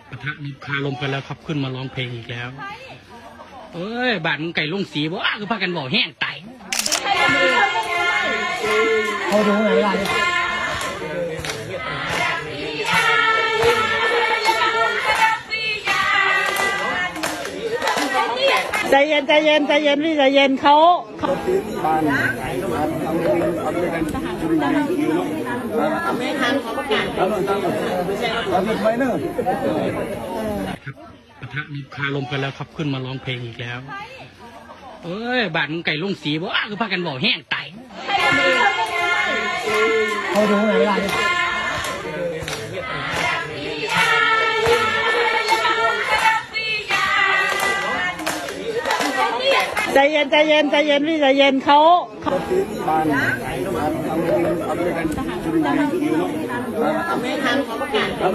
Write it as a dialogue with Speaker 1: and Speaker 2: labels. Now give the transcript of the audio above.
Speaker 1: ปะทะมีคาลมกันแล้วครับขึ้นมาร้องเพลงอีกแล้วเอ้ยบาดมึงไก่ลุงสีบ่คือพากันบอกแห้งไต
Speaker 2: เขาดูไงล่ะใจเย็นใจเย็นใจเย็นพี่ใจเย็นเขาไม่ทันเขาประกาศครับ
Speaker 1: ปะทะมีคาลมกันแล้วครับขึ้นมาร้องเพลงอีกแล้วเอ้ยบาดมึงไก่ลุงสีบ่คือพากันบอกแห้งไต
Speaker 2: เขาดูไงล่ะใจเย็นใจเย็นใจเย็นพี่ใจเย็นเขาไม่ทันเขาประกาศครับ